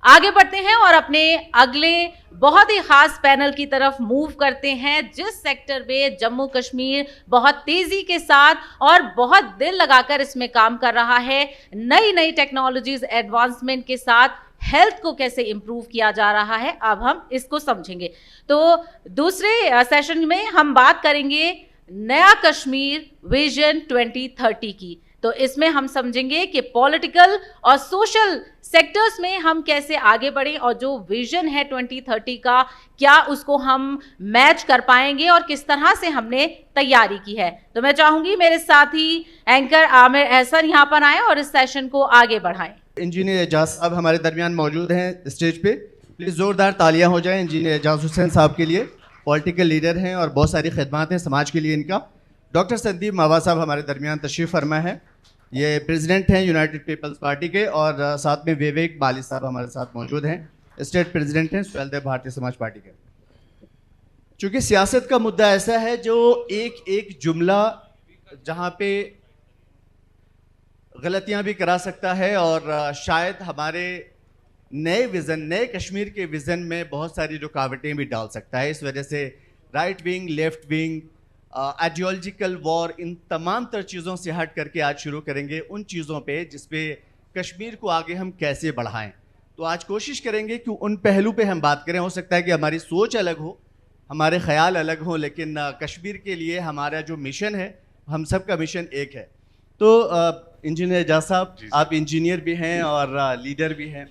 आगे बढ़ते हैं और अपने अगले बहुत ही खास पैनल की तरफ मूव करते हैं, जिस सेक्टर में जम्मू कश्मीर बहुत तेजी के साथ और बहुत दिल लगाकर इसमें काम कर रहा है। नई नई टेक्नोलॉजीज एडवांसमेंट के साथ हेल्थ को कैसे इंप्रूव किया जा रहा है, अब हम इसको समझेंगे। तो दूसरे सेशन में हम बात करेंगे नया कश्मीर विजन 2030 की। तो इसमें हम समझेंगे कि पॉलिटिकल और सोशल सेक्टर्स में हम कैसे आगे बढ़े और जो विजन है 2030 का, क्या उसको हम मैच कर पाएंगे और किस तरह से हमने तैयारी की है। तो मैं चाहूंगी मेरे साथी एंकर आमिर एहसन यहाँ पर आए और इस सेशन को आगे बढ़ाएं। इंजीनियर एजाज साहब हमारे दरमियान मौजूद हैं स्टेज पे। प्लीज़ ज़ोरदार तालियां हो जाएं इंजीनियर एजाज हुसैन साहब के लिए। पॉलिटिकल लीडर हैं और बहुत सारी खिदमत हैं समाज के लिए इनका। डॉक्टर संदीप मावा साहब हमारे दरमियान तशरीफ़ फरमा है। ये प्रेसिडेंट हैं यूनाइटेड पीपल्स पार्टी के, और साथ में विवेक बाली साहब हमारे साथ मौजूद हैं, स्टेट प्रेसिडेंट हैं सुहेलदेव भारतीय समाज पार्टी के। चूँकि सियासत का मुद्दा ऐसा है जो एक एक जुमला जहाँ पे गलतियाँ भी करा सकता है और शायद हमारे नए विज़न, नए कश्मीर के विज़न में बहुत सारी रुकावटें भी डाल सकता है। इस वजह से right wing, left wing, ideological war, इन तमाम तर चीज़ों से हट करके आज शुरू करेंगे उन चीज़ों पे जिस पे कश्मीर को आगे हम कैसे बढ़ाएं। तो आज कोशिश करेंगे कि उन पहलू पे हम बात करें। हो सकता है कि हमारी सोच अलग हो, हमारे ख्याल अलग हों, लेकिन कश्मीर के लिए हमारा जो मिशन है, हम सब का मिशन एक है। तो इंजीनियर एजाज साहब, आप इंजीनियर भी हैं और लीडर भी हैं।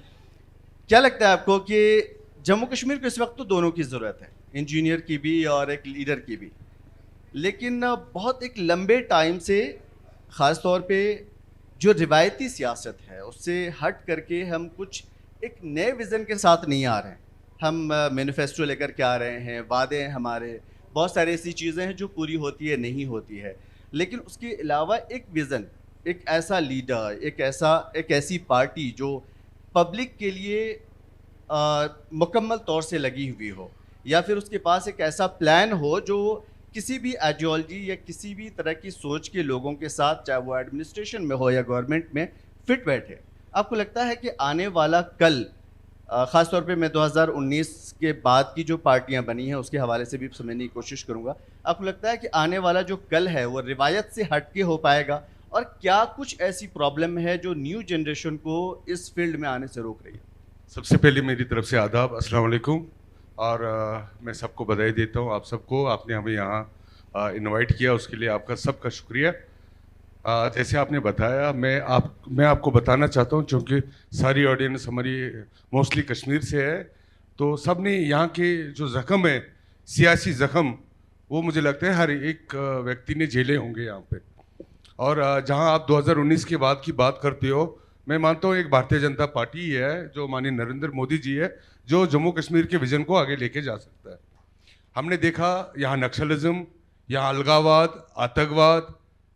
क्या लगता है आपको कि जम्मू कश्मीर को इस वक्त तो दोनों की ज़रूरत है, इंजीनियर की भी और एक लीडर की भी, लेकिन बहुत एक लंबे टाइम से ख़ास तौर पे जो रिवायती सियासत है उससे हट करके हम कुछ एक नए विज़न के साथ नहीं आ रहे हैं। हम मैनिफेस्टो लेकर के आ रहे हैं, वादे हैं हमारे, बहुत सारी ऐसी चीज़ें हैं जो पूरी होती है, नहीं होती है, लेकिन उसके अलावा एक विज़न, एक ऐसा लीडर, एक ऐसी पार्टी जो पब्लिक के लिए मुकम्मल तौर से लगी हुई हो, या फिर उसके पास एक ऐसा प्लान हो जो किसी भी आइडियोलॉजी या किसी भी तरह की सोच के लोगों के साथ, चाहे वो एडमिनिस्ट्रेशन में हो या गवर्नमेंट में, फिट बैठे। आपको लगता है कि आने वाला कल, ख़ास तौर पे मैं 2019 के बाद की जो पार्टियां बनी हैं उसके हवाले से भी समझने की कोशिश करूंगा, आपको लगता है कि आने वाला जो कल है वो रिवायत से हट के हो पाएगा, और क्या कुछ ऐसी प्रॉब्लम है जो न्यू जनरेशन को इस फील्ड में आने से रोक रही है? सबसे पहले मेरी तरफ से आदाब, अस्सलाम वालेकुम, और मैं सबको बधाई देता हूँ। आप सबको, आपने हमें यहाँ इनवाइट किया, उसके लिए आपका सबका शुक्रिया। जैसे आपने बताया, मैं आपको बताना चाहता हूँ, क्योंकि सारी ऑडियंस हमारी मोस्टली कश्मीर से है, तो सब ने यहाँ के जो ज़ख्म है, सियासी ज़ख्म, वो मुझे लगता है हर एक व्यक्ति ने झेले होंगे यहाँ पे। और जहाँ आप 2019 के बाद की बात करते हो, मैं मानता हूँ एक भारतीय जनता पार्टी ही है जो माननीय नरेंद्र मोदी जी है, जो जम्मू कश्मीर के विज़न को आगे लेके जा सकता है। हमने देखा यहाँ नक्सलिज्म, यहाँ अलगाववाद, आतंकवाद,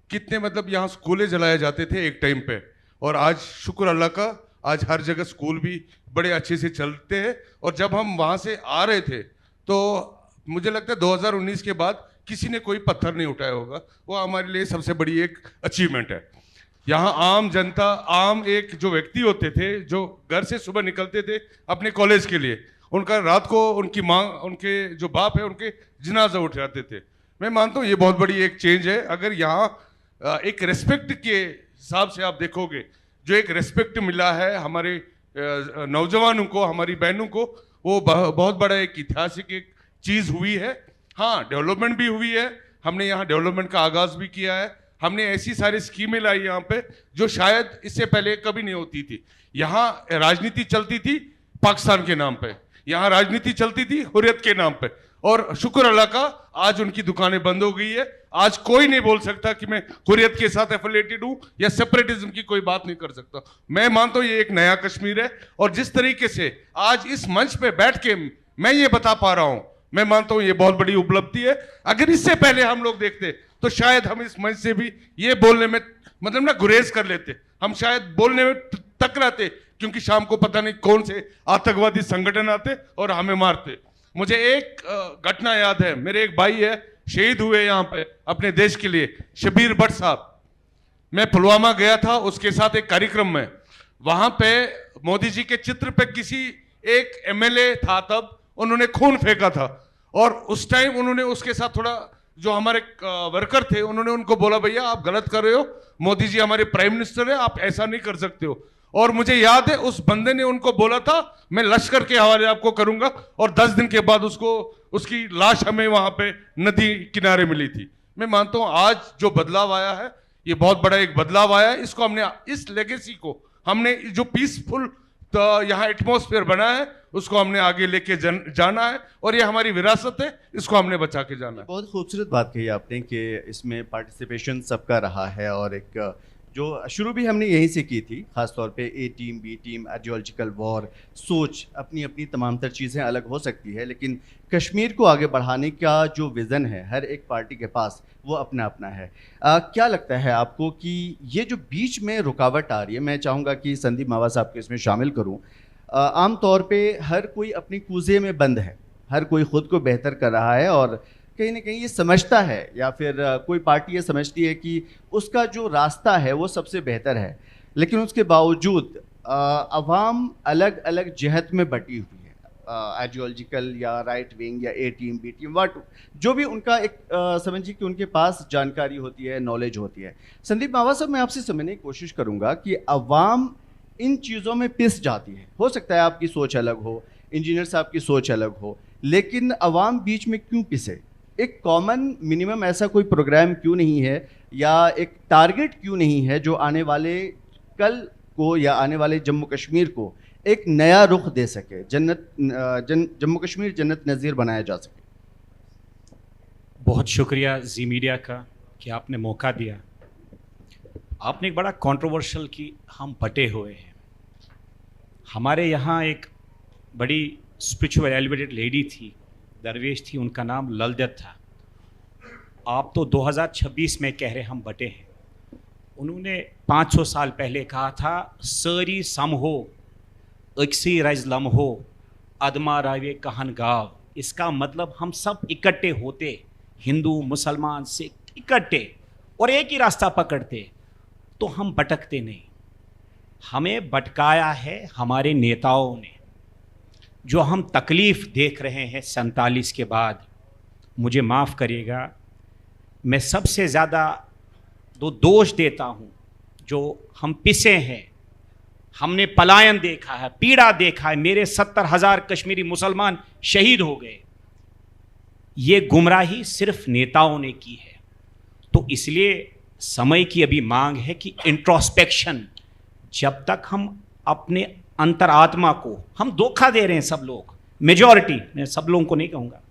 कितने मतलब यहाँ स्कूलें जलाए जाते थे एक टाइम पे, और आज शुक्र अल्लाह का आज हर जगह स्कूल भी बड़े अच्छे से चलते हैं। और जब हम वहाँ से आ रहे थे तो मुझे लगता है 2019 के बाद किसी ने कोई पत्थर नहीं उठाया होगा। वो हमारे लिए सबसे बड़ी एक अचीवमेंट है। यहाँ आम जनता, आम एक जो व्यक्ति होते थे जो घर से सुबह निकलते थे अपने कॉलेज के लिए, उनका रात को उनकी माँ, उनके जो बाप है, उनके जनाजा उठाते थे। मैं मानता हूँ ये बहुत बड़ी एक चेंज है। अगर यहाँ एक रेस्पेक्ट के हिसाब से आप देखोगे, जो एक रेस्पेक्ट मिला है हमारे नौजवानों को, हमारी बहनों को, वो बहुत बड़ा एक ऐतिहासिक एक चीज़ हुई है। हाँ, डेवलपमेंट भी हुई है, हमने यहाँ डेवलपमेंट का आगाज़ भी किया है। हमने ऐसी सारी स्कीमें लाई यहाँ पे जो शायद इससे पहले कभी नहीं होती थी। यहाँ राजनीति चलती थी पाकिस्तान के नाम पे, यहाँ राजनीति चलती थी हुर्रियत के नाम पे, और शुक्र अल्लाह का आज उनकी दुकानें बंद हो गई है। आज कोई नहीं बोल सकता कि मैं हुर्रियत के साथ एफिलिएटेड हूँ या सेपरेटिज्म की कोई बात नहीं कर सकता। मैं मानता हूँ ये एक नया कश्मीर है, और जिस तरीके से आज इस मंच पे बैठ के मैं ये बता पा रहा हूँ, मैं मानता हूँ ये बहुत बड़ी उपलब्धि है। अगर इससे पहले हम लोग देखते तो शायद हम इस मंच से भी ये बोलने में मतलब ना गुरेज कर लेते, हम शायद बोलने में टकराते, क्योंकि शाम को पता नहीं कौन से आतंकवादी संगठन आते और हमें मारते। मुझे एक घटना याद है, मेरे एक भाई है शहीद हुए यहाँ पे अपने देश के लिए, शबीर भट्ट साहब। मैं पुलवामा गया था उसके साथ एक कार्यक्रम में, वहां पे मोदी जी के चित्र पे किसी एक एमएलए था, तब उन्होंने खून फेंका था और उस टाइम उन्होंने उसके साथ थोड़ा जो हमारे वर्कर थे उन्होंने उनको बोला भैया आप गलत कर रहे हो, मोदी जी हमारे प्राइम मिनिस्टर है, आप ऐसा नहीं कर सकते हो। और मुझे याद है उस बंदे ने उनको बोला था मैं लश्कर के हवाले आपको करूंगा, और 10 दिन के बाद उसकी लाश हमें वहां पे नदी किनारे मिली थी। मैं मानता हूं आज जो बदलाव आया है ये बहुत बड़ा एक बदलाव आया है। इसको हमने, इस लेगेसी को हमने, जो पीसफुल तो यहाँ एटमॉस्फेयर बना है उसको हमने आगे लेके जाना है, और ये हमारी विरासत है, इसको हमने बचा के जाना है। बहुत खूबसूरत बात कही आपने कि इसमें पार्टिसिपेशन सबका रहा है, और एक जो शुरू भी हमने यहीं से की थी, ख़ासतौर पे A team, B team, ideological war, सोच अपनी अपनी तमाम तर चीज़ें अलग हो सकती है, लेकिन कश्मीर को आगे बढ़ाने का जो विज़न है हर एक पार्टी के पास वो अपना अपना है। क्या लगता है आपको कि ये जो बीच में रुकावट आ रही है, मैं चाहूँगा कि संदीप मावा साहब को इसमें शामिल करूँ। आम तौर पे हर कोई अपनी कूजे में बंद है, हर कोई ख़ुद को बेहतर कर रहा है, और कहीं ना कहीं ये समझता है या फिर कोई पार्टी ये समझती है कि उसका जो रास्ता है वो सबसे बेहतर है, लेकिन उसके बावजूद अवाम अलग अलग जहत में बटी हुई है, आइडियोलॉजिकल या राइट विंग या ए टीम, बी टीम, वट जो भी उनका एक समझिए कि उनके पास जानकारी होती है, नॉलेज होती है। संदीप मावा साहब, मैं आपसे समझने की कोशिश करूँगा कि अवाम इन चीज़ों में पिस जाती है। हो सकता है आपकी सोच अलग हो, इंजीनियर साहब की सोच अलग हो, लेकिन अवाम बीच में क्यों पिसे? एक कॉमन मिनिमम ऐसा कोई प्रोग्राम क्यों नहीं है, या एक टारगेट क्यों नहीं है जो आने वाले कल को या आने वाले जम्मू कश्मीर को एक नया रुख दे सके, जम्मू कश्मीर जन्नत नज़ीर बनाया जा सके? बहुत शुक्रिया जी मीडिया का कि आपने मौका दिया। आपने एक बड़ा कंट्रोवर्शियल कि हम बटे हुए हैं। हमारे यहाँ एक बड़ी स्पिरिचुअल एलिवेटेड लेडी थी, दरवेश थी, उनका नाम ललदत था। आप तो 2026 में कह रहे हम बटे हैं। उन्होंने 500 साल पहले कहा था, सरी सम हो अक्सी रज लम हो अदमा रावे कहन गाव। इसका मतलब हम सब इकट्ठे होते, हिंदू मुसलमान सिख इकट्ठे, और एक ही रास्ता पकड़ते तो हम भटकते नहीं। हमें भटकाया है हमारे नेताओं ने। जो हम तकलीफ़ देख रहे हैं 47 के बाद, मुझे माफ़ करिएगा, मैं सबसे ज़्यादा दोष देता हूँ जो हम पिसे हैं। हमने पलायन देखा है, पीड़ा देखा है, मेरे 70,000 कश्मीरी मुसलमान शहीद हो गए। ये गुमराही सिर्फ नेताओं ने की है। तो इसलिए समय की अभी मांग है कि इंट्रोस्पेक्शन, जब तक हम अपने अंतरात्मा को, हम धोखा दे रहे हैं सब लोग, मेजॉरिटी, मैं सब लोगों को नहीं कहूँगा,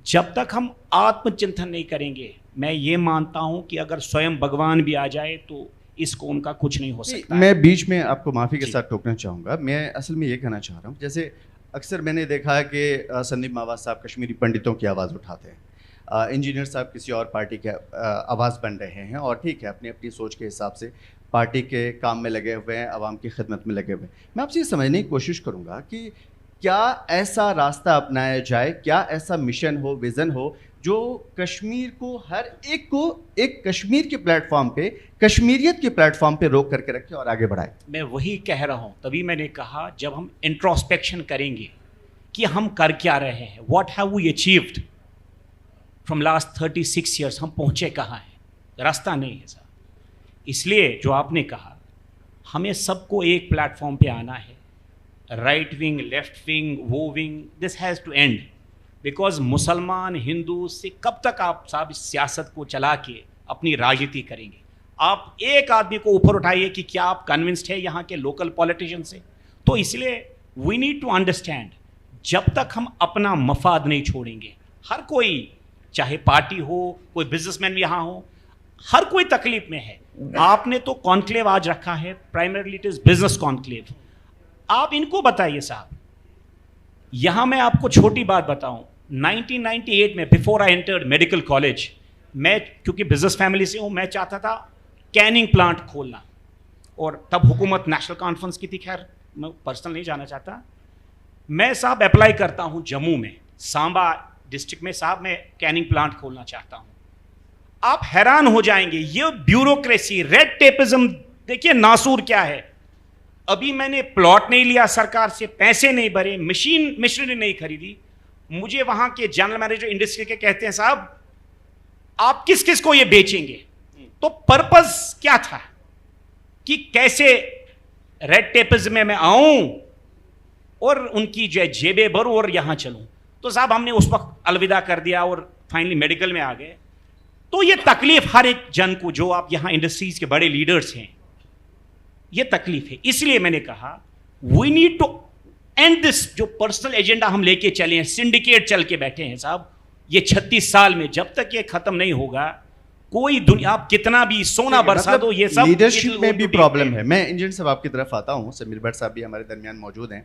जब तक हम आत्मचिंतन नहीं करेंगे, मैं ये मानता हूँ कि अगर स्वयं भगवान भी आ जाए तो इस कौम का कुछ नहीं हो सकता। मैं बीच में आपको माफ़ी के साथ टोकना चाहूँगा। मैं असल में ये कहना चाह रहा हूँ, जैसे अक्सर मैंने देखा है कि संदीप मावा साहब कश्मीरी पंडितों की आवाज़ उठाते हैं, इंजीनियर साहब किसी और पार्टी के आवाज़ बन रहे हैं, और ठीक है अपनी अपनी सोच के हिसाब से पार्टी के काम में लगे हुए हैं, आवाम की खिदमत में लगे हुए हैं। मैं आपसे ये समझने की कोशिश करूँगा कि क्या ऐसा रास्ता अपनाया जाए, क्या ऐसा मिशन हो, विज़न हो जो कश्मीर को, हर एक को एक कश्मीर के प्लेटफॉर्म पे, कश्मीरियत के प्लेटफॉर्म पे रोक करके रखे और आगे बढ़ाए? मैं वही कह रहा हूँ, तभी मैंने कहा जब हम इंट्रोस्पेक्शन करेंगे कि हम कर क्या रहे हैं, what have we achieved from last 36 years, हम पहुँचे कहाँ हैं, रास्ता नहीं है साहब। इसलिए जो आपने कहा, हमें सबको एक प्लेटफॉर्म पे आना है। राइट विंग, लेफ्ट विंग, वो wing, this has to end, because मुसलमान हिंदू से कब तक आप साहब इस सियासत को चला के अपनी राजनीति करेंगे? आप एक आदमी को ऊपर उठाइए कि क्या आप कन्विंस्ड है यहाँ के लोकल पॉलिटिशियन से? तो इसलिए वी नीड टू अंडरस्टैंड, जब तक हम अपना मफाद नहीं छोड़ेंगे, हर कोई, चाहे पार्टी हो, कोई बिजनेसमैन भी यहाँ हो, हर कोई तकलीफ में है। आपने तो कॉन्क्लेव आज रखा है, primarily it is business conclave. आप इनको बताइए साहब, यहां मैं आपको छोटी बात बताऊं, 1998 में, before I entered medical college, मैं क्योंकि बिजनेस फैमिली से हूं, मैं चाहता था कैनिंग प्लांट खोलना, और तब हुकूमत नेशनल कॉन्फ्रेंस की थी, खैर मैं पर्सनल नहीं जाना चाहता। मैं साहब अप्लाई करता हूं जम्मू में, सांबा डिस्ट्रिक्ट में, साहब मैं कैनिंग प्लांट खोलना चाहता हूं। आप हैरान हो जाएंगे, ये ब्यूरोक्रेसी, रेड टेपिज्म, देखिए नासूर क्या है। अभी मैंने प्लॉट नहीं लिया सरकार से, पैसे नहीं भरे, मशीनरी नहीं खरीदी। मुझे वहां के जनरल मैनेजर इंडस्ट्री के कहते हैं साहब आप किस किस को ये बेचेंगे? तो पर्पस क्या था कि कैसे रेड टेपिज्म में मैं आऊं और उनकी जो जेबें भरूं और यहां चलूं। तो साहब हमने उस वक्त अलविदा कर दिया और फाइनली मेडिकल में आ गए। तो ये तकलीफ हर एक जन को, जो आप यहां इंडस्ट्रीज के बड़े लीडर्स हैं, ये तकलीफ है। इसलिए मैंने कहा we need to end this जो पर्सनल एजेंडा हम लेके चले हैं, सिंडिकेट चल के बैठे हैं साहब, ये 36 साल में जब तक ये खत्म नहीं होगा, कोई दुनिया आप कितना भी सोना बरसा दो, ये सब लीडरशिप में भी प्रॉब्लम है। मैं इंजीनियर साहब आपकी तरफ आता हूँ, समीर भट्ट साहब भी हमारे दरमियान मौजूद हैं।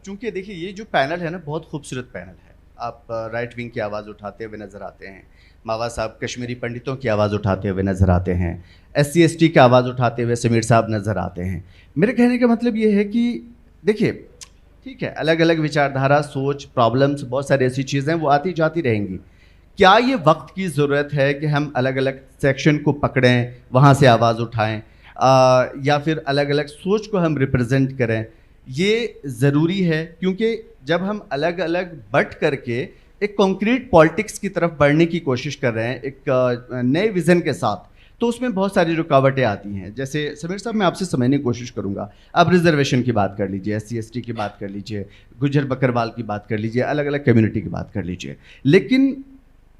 चूंकि देखिए ये जो पैनल है ना, बहुत खूबसूरत पैनल है। आप राइट विंग की आवाज़ उठाते हुए नज़र आते हैं, मावा साहब कश्मीरी पंडितों की आवाज़ उठाते हुए नज़र आते हैं, SC/ST की आवाज़ उठाते हुए समीर साहब नज़र आते हैं। मेरे कहने का मतलब ये है कि देखिए ठीक है, अलग अलग विचारधारा, सोच, प्रॉब्लम्स, बहुत सारी ऐसी चीज़ें वो आती जाती रहेंगी। क्या ये वक्त की ज़रूरत है कि हम अलग अलग सेक्शन को पकड़ें, वहाँ से आवाज़ उठाएं, या फिर अलग अलग सोच को हम रिप्रेजेंट करें? ये ज़रूरी है, क्योंकि जब हम अलग अलग बट करके एक कॉन्क्रीट पॉलिटिक्स की तरफ बढ़ने की कोशिश कर रहे हैं एक नए विज़न के साथ, तो उसमें बहुत सारी रुकावटें आती हैं। जैसे समीर साहब मैं आपसे समझने की कोशिश करूंगा, आप रिजर्वेशन की बात कर लीजिए, SC/ST की बात कर लीजिए, गुज्जर बकरवाल की बात कर लीजिए, अलग अलग कम्युनिटी की बात कर लीजिए, लेकिन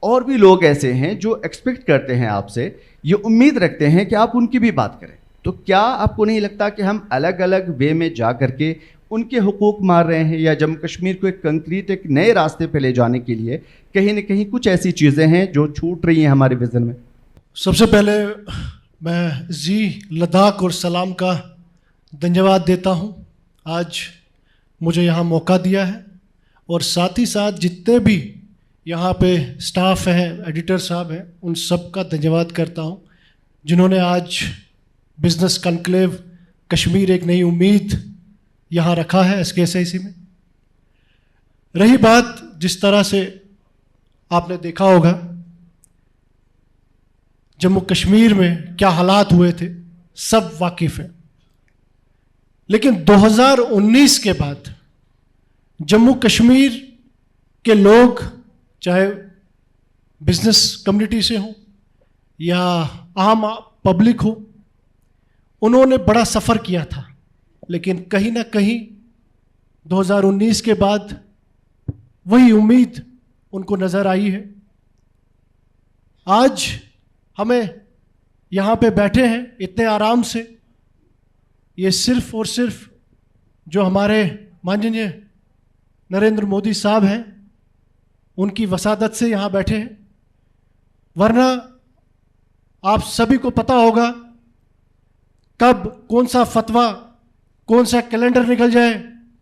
और भी लोग ऐसे हैं जो एक्सपेक्ट करते हैं आपसे, ये उम्मीद रखते हैं कि आप उनकी भी बात करें। तो क्या आपको नहीं लगता कि हम अलग अलग वे में जा करके उनके हुकूक मार रहे हैं, या जम्मू कश्मीर को एक कंक्रीट एक नए रास्ते पे ले जाने के लिए कहीं ना कहीं कुछ ऐसी चीज़ें हैं जो छूट रही हैं हमारे विज़न में? सबसे पहले मैं जी लद्दाख और सलाम का धन्यवाद देता हूं, आज मुझे यहाँ मौका दिया है, और साथ ही साथ जितने भी यहाँ पे स्टाफ हैं, एडिटर साहब हैं, उन सब का धन्यवाद करता हूँ जिन्होंने आज बिजनेस कॉन्क्लेव कश्मीर एक नई उम्मीद यहाँ रखा है SKSIC में। रही बात जिस तरह से आपने देखा होगा जम्मू कश्मीर में क्या हालात हुए थे, सब वाकिफ हैं, लेकिन 2019 के बाद जम्मू कश्मीर के लोग, चाहे बिजनेस कम्युनिटी से हो या आम पब्लिक हो, उन्होंने बड़ा सफ़र किया था, लेकिन कहीं ना कहीं 2019 के बाद वही उम्मीद उनको नज़र आई है। आज हमें यहाँ पे बैठे हैं इतने आराम से, ये सिर्फ और सिर्फ जो हमारे माननीय नरेंद्र मोदी साहब हैं उनकी वसादत से यहाँ बैठे हैं, वरना आप सभी को पता होगा कब कौन सा फतवा, कौन सा कैलेंडर निकल जाए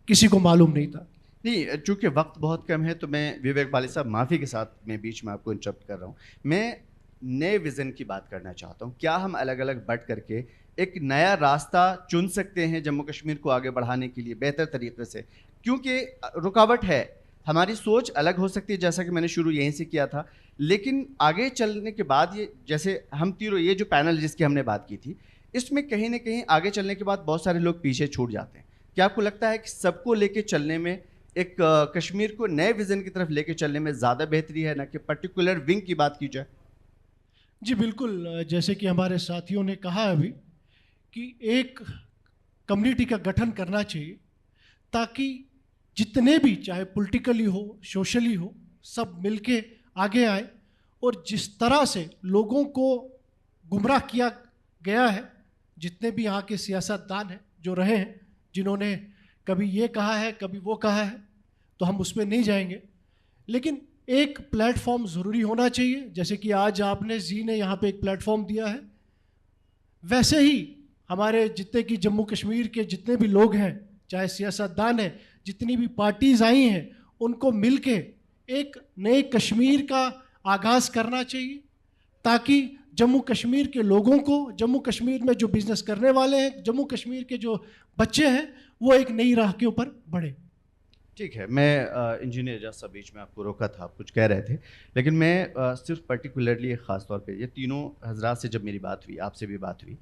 किसी को मालूम नहीं था। नहीं, चूँकि वक्त बहुत कम है तो मैं विवेक वाली साहब माफ़ी के साथ मैं बीच में आपको इंटरप्ट कर रहा हूँ। मैं नए विज़न की बात करना चाहता हूँ। क्या हम अलग अलग बट करके एक नया रास्ता चुन सकते हैं जम्मू कश्मीर को आगे बढ़ाने के लिए बेहतर तरीके से? क्योंकि रुकावट है, हमारी सोच अलग हो सकती है, जैसा कि मैंने शुरू यहीं से किया था, लेकिन आगे चलने के बाद ये, जैसे हम तीनों, ये जो पैनल जिसकी हमने बात की थी, इसमें कहीं ना कहीं आगे चलने के बाद बहुत सारे लोग पीछे छूट जाते हैं। क्या आपको लगता है कि सबको लेके चलने में, एक कश्मीर को नए विज़न की तरफ लेके चलने में ज़्यादा बेहतरी है, ना कि पर्टिकुलर विंग की बात की जाए? जी बिल्कुल, जैसे कि हमारे साथियों ने कहा अभी कि एक कम्युनिटी का गठन करना चाहिए ताकि जितने भी, चाहे पॉलिटिकली हो, सोशली हो, सब मिलके आगे आए। और जिस तरह से लोगों को गुमराह किया गया है, जितने भी यहाँ के सियासतदान हैं जो रहे हैं, जिन्होंने कभी ये कहा है कभी वो कहा है, तो हम उसमें नहीं जाएंगे, लेकिन एक प्लेटफॉर्म ज़रूरी होना चाहिए। जैसे कि आज आपने जी ने यहाँ पे एक प्लेटफॉर्म दिया है, वैसे ही हमारे जितने की जम्मू कश्मीर के जितने भी लोग हैं, चाहे सियासतदान हैं, जितनी भी पार्टीज़ आई हैं, उनको मिलके एक नए कश्मीर का आगाज़ करना चाहिए ताकि जम्मू कश्मीर के लोगों को, जम्मू कश्मीर में जो बिज़नेस करने वाले हैं, जम्मू कश्मीर के जो बच्चे हैं, वो एक नई राह के ऊपर बढ़े। ठीक है, मैं इंजीनियर एजाज साहब बीच में आपको रोका था, आप कुछ कह रहे थे, लेकिन मैं सिर्फ पर्टिकुलरली एक ख़ास तौर पे ये तीनों हजरात से जब मेरी बात हुई, आपसे भी बात हुई,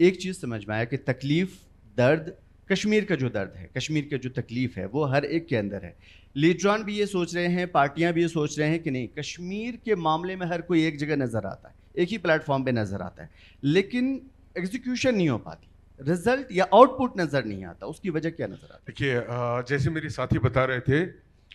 एक चीज़ समझ में आया कि तकलीफ़, दर्द कश्मीर का जो दर्द है, कश्मीर की जो तकलीफ़ है, वो हर एक के अंदर है। लीडरान भी ये सोच रहे हैं, पार्टियां भी ये सोच रहे हैं कि नहीं, कश्मीर के मामले में हर कोई एक जगह नज़र आता है, एक ही प्लेटफॉर्म पे नज़र आता है, लेकिन एग्जीक्यूशन नहीं हो पाती, रिजल्ट या आउटपुट नज़र नहीं आता। उसकी वजह क्या नज़र आती है? देखिए, जैसे मेरे साथी बता रहे थे,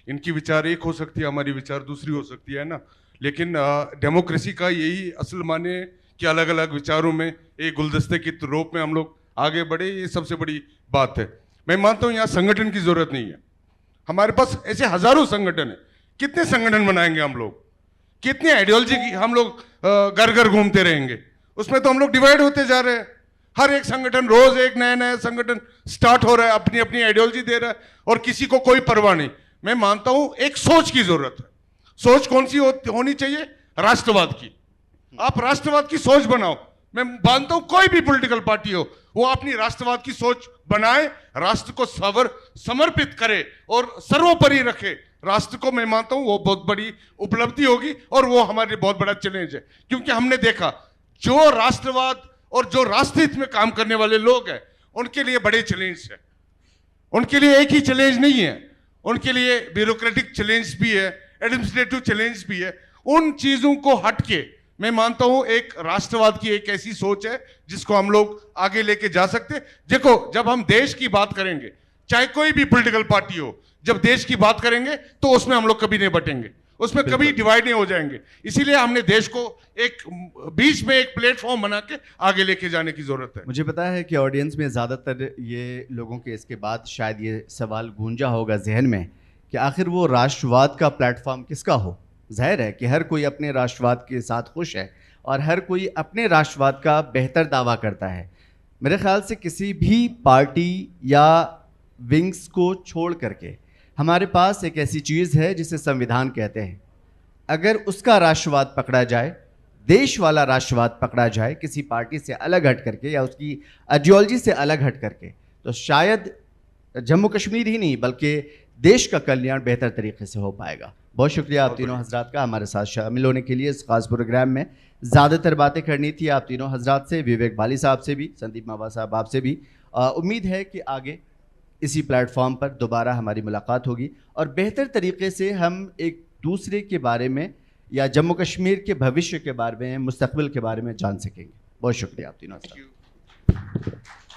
इनकी विचार एक हो सकती है, हमारी विचार दूसरी हो सकती है ना, लेकिन डेमोक्रेसी का यही असल माने कि अलग अलग विचारों में एक गुलदस्ते की रूप में हम लोग आगे बढ़े, ये सबसे बड़ी बात है। मैं मानता हूँ यहाँ संगठन की जरूरत नहीं है, हमारे पास ऐसे हजारों संगठन है, कितने संगठन बनाएंगे हम लोग, कितनी आइडियोलॉजी की हम लोग घर घर घूमते रहेंगे, उसमें तो हम लोग डिवाइड होते जा रहे हैं। हर एक संगठन रोज एक नया नया संगठन स्टार्ट हो रहा है, अपनी अपनी आइडियोलॉजी दे रहा है और किसी को कोई परवाह नहीं। मैं मानता हूं एक सोच की जरूरत है। सोच कौन सी होनी चाहिए? राष्ट्रवाद की। आप राष्ट्रवाद की सोच बनाओ। मैं मानता हूं कोई भी पॉलिटिकल पार्टी हो, वो अपनी राष्ट्रवाद की सोच बनाए, राष्ट्र को समर्पित करे और सर्वोपरि रखे राष्ट्र को। मैं मानता हूं वो बहुत बड़ी उपलब्धि होगी और वो हमारे लिए बहुत बड़ा चैलेंज है, क्योंकि हमने देखा जो राष्ट्रवाद और जो राष्ट्रहित में काम करने वाले लोग हैं, उनके लिए बड़े चैलेंज है। उनके लिए एक ही चैलेंज नहीं है, उनके लिए ब्यूरोक्रेटिक चैलेंज भी है, एडमिनिस्ट्रेटिव चैलेंज भी है। उन चीजों को हटके मैं मानता हूं एक राष्ट्रवाद की एक ऐसी सोच है जिसको हम लोग आगे लेके जा सकते हैं। देखो, जब हम देश की बात करेंगे, चाहे कोई भी पॉलिटिकल पार्टी हो, जब देश की बात करेंगे तो उसमें हम लोग कभी नहीं बटेंगे, उसमें कभी डिवाइड नहीं हो जाएंगे। इसीलिए हमने देश को एक बीच में एक प्लेटफॉर्म बना के आगे लेके जाने की जरूरत है। मुझे पता है कि ऑडियंस में ज़्यादातर ये लोगों के इसके बाद शायद ये सवाल गूंजा होगा जहन में कि आखिर वो राष्ट्रवाद का प्लेटफॉर्म किसका हो। जाहिर है कि हर कोई अपने राष्ट्रवाद के साथ खुश है और हर कोई अपने राष्ट्रवाद का बेहतर दावा करता है। मेरे ख्याल से किसी भी पार्टी या विंग्स को छोड़ करके हमारे पास एक ऐसी चीज़ है जिसे संविधान कहते हैं। अगर उसका राष्ट्रवाद पकड़ा जाए, देश वाला राष्ट्रवाद पकड़ा जाए किसी पार्टी से अलग हट करके या उसकी आइडियोलॉजी से अलग हट करके, तो शायद जम्मू कश्मीर ही नहीं बल्कि देश का कल्याण बेहतर तरीके से हो पाएगा। बहुत शुक्रिया आप तीनों हजरात का हमारे साथ शामिल होने के लिए। इस खास प्रोग्राम में ज़्यादातर बातें करनी थी आप तीनों हजरात से, विवेक बाली साहब से भी, संदीप मावा साहब आपसे भी। उम्मीद है कि आगे इसी प्लेटफॉर्म पर दोबारा हमारी मुलाकात होगी और बेहतर तरीके से हम एक दूसरे के बारे में या जम्मू कश्मीर के भविष्य के बारे में, मुस्तकबिल के बारे में जान सकेंगे। बहुत शुक्रिया आप तीनों हजरात।